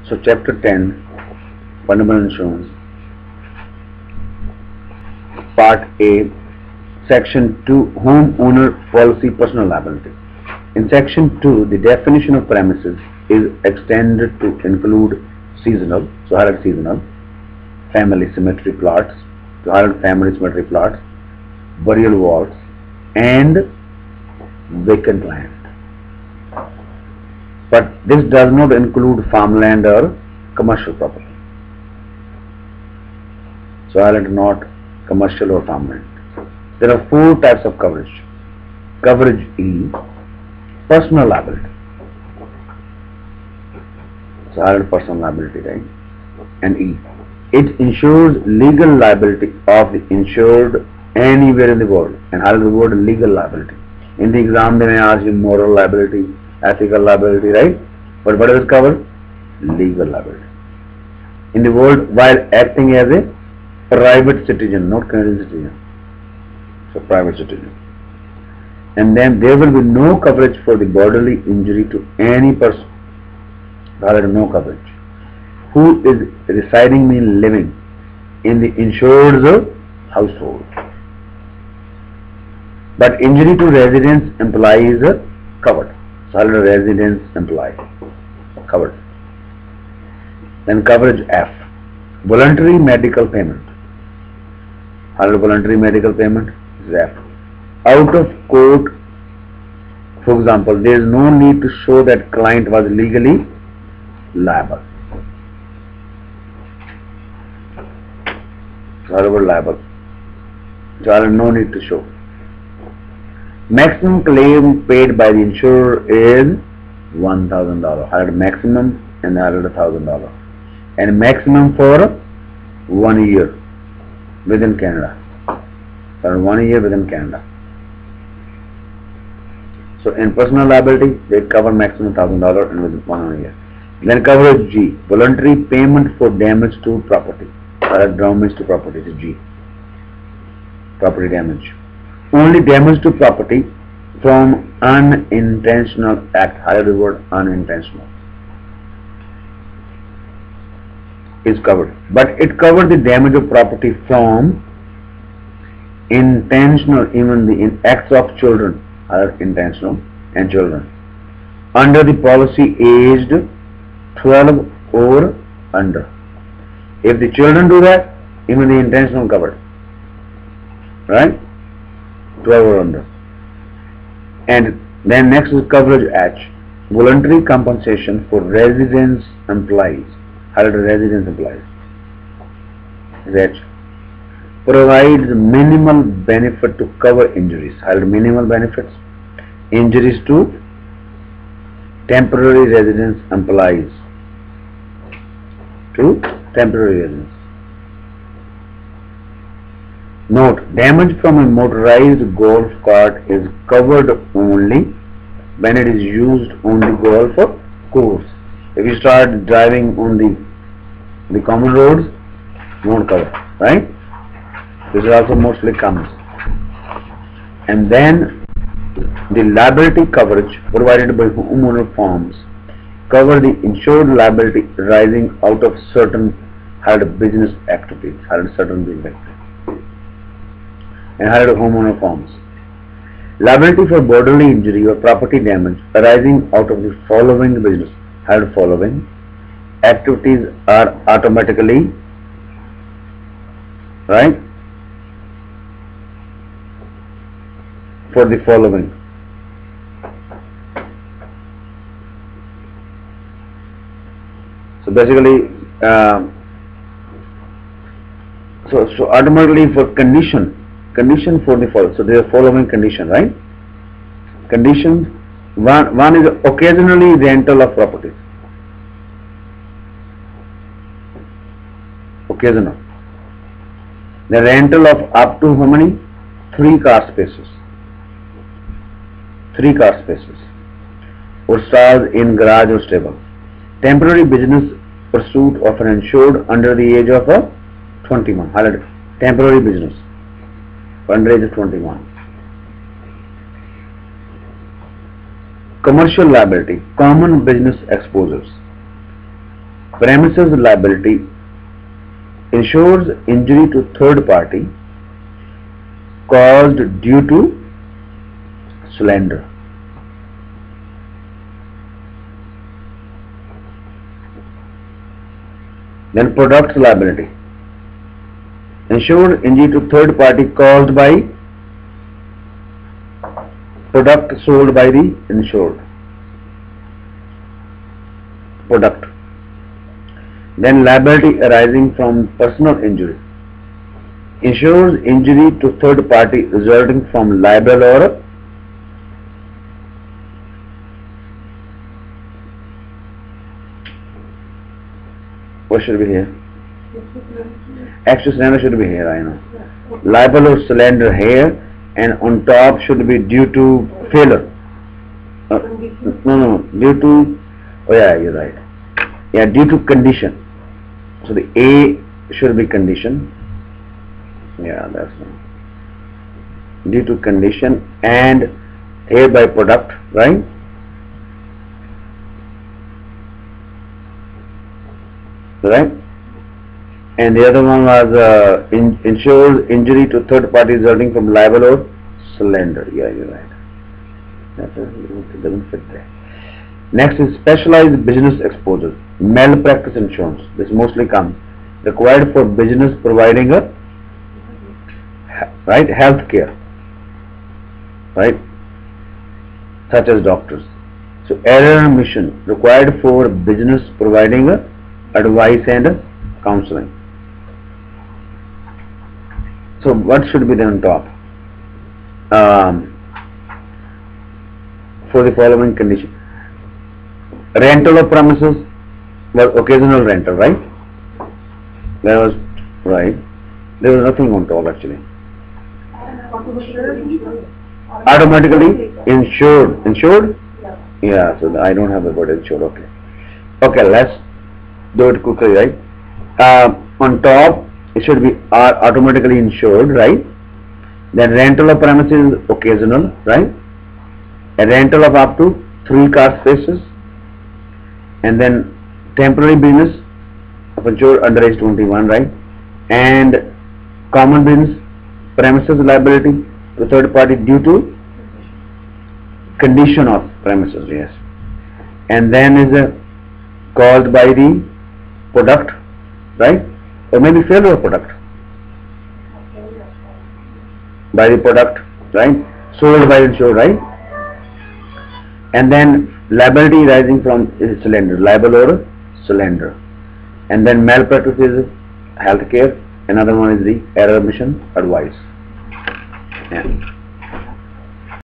So chapter 10, fundamental insurance, part A, section 2, homeowner policy personal liability. In section 2, the definition of premises is extended to include seasonal, so highlight seasonal, family cemetery plots, so highlight family cemetery plots, burial vaults, and vacant land. But this does not include farmland or commercial property. So highlight not commercial or farmland. There are 4 types of coverage. Coverage E, personal liability. So highlight personal liability, right? And E, it ensures legal liability of the insured anywhere in the world. And highlight the word legal liability. In the exam they may ask you moral liability, ethical liability, right? But what does it cover? Legal liability. In the world while acting as a private citizen, not Canadian citizen. So private citizen. And then there will be no coverage for the bodily injury to any person. Rather no coverage. Who is residing means living in the insured's household. But injury to residence employees is covered. Solid residence employee covered. Then coverage F, voluntary medical payment. Solid voluntary medical payment is F. Out of court, for example, there is no need to show that client was legally liable. Solid liable. Solid no need to show. Maximum claim paid by the insurer is $1,000. Highlight maximum and highlight $1,000. And maximum for 1 year within Canada. For 1 year within Canada. So in personal liability, they cover maximum $1,000 and within 1 year. Then coverage G, voluntary payment for damage to property. Damage to property is G. Property damage. Only damage to property from unintentional act, highlight the word unintentional, is covered. But it covers the damage of property from intentional, even the acts of children, are intentional, and children. Under the policy aged 12 or under. If the children do that, even the intentional covered. Right? 12 or under. And then next is coverage H, voluntary compensation for residence employees. Highlight residence employees is H. Provides minimal benefit to cover injuries. Highlight minimal benefits. Injuries to temporary residence employees. To temporary residence. Note, damage from a motorized golf cart is covered only when it is used on the golf course. If you start driving on the common roads, won't cover, right? This is also mostly common. And then the liability coverage provided by homeowner firms cover the insured liability arising out of certain business activities, certain business activities. And highlight homeowner firms. Liability for bodily injury or property damage arising out of the following business. Highlight following activities are automatically, right, for the following. So basically, so automatically for condition for the following. So there are following condition, right? Conditions. One is occasionally rental of properties. Occasional. The rental of up to how many? 3 car spaces. 3 car spaces. Or stars in garage or stable. Temporary business pursuit of an insured under the age of 21. Highlight temporary business. Under age of 21. Commercial liability, common business exposures. Premises liability insures injury to third party caused due to slander. Then products liability insures injury to third party caused by product sold by the insured product. Then liability arising from personal injury insures injury to third party resulting from libel or what should be here? Actual slander should be here, I know. Libel or slander here, and on top should be due to failure. No, due to, oh yeah, you're right. Yeah, due to condition. So the A should be condition. Yeah, that's right. Due to condition and here by product, right? Right? And the other one was ensures injury to third party resulting from libel or slander. Yeah, you're right. It doesn't fit there. Next is specialized business exposure, malpractice insurance. This mostly comes required for business providing a health care, right, such as doctors. So error and omission required for business providing a advice and counseling. So what should be there on top? For the following condition: rental of premises, well, occasional rental, right? There was right. There was nothing on top actually. Automatically insured. Insured? Yeah. So I don't have the word insured. Okay. Okay. Let's do it quickly, right? On top it should be automatically insured, right? Then rental of premises is occasional, right? A rental of up to 3 car spaces, and then temporary business of insured under age 21, right? And common business premises liability to third party due to condition of premises, yes. And then is caused by the product, right? Or maybe failure of product. By the product, right? Sold by insured, right? And then liability rising from slander, libel or slander. And then malpractice is healthcare. Another one is the error omission advice. Yeah.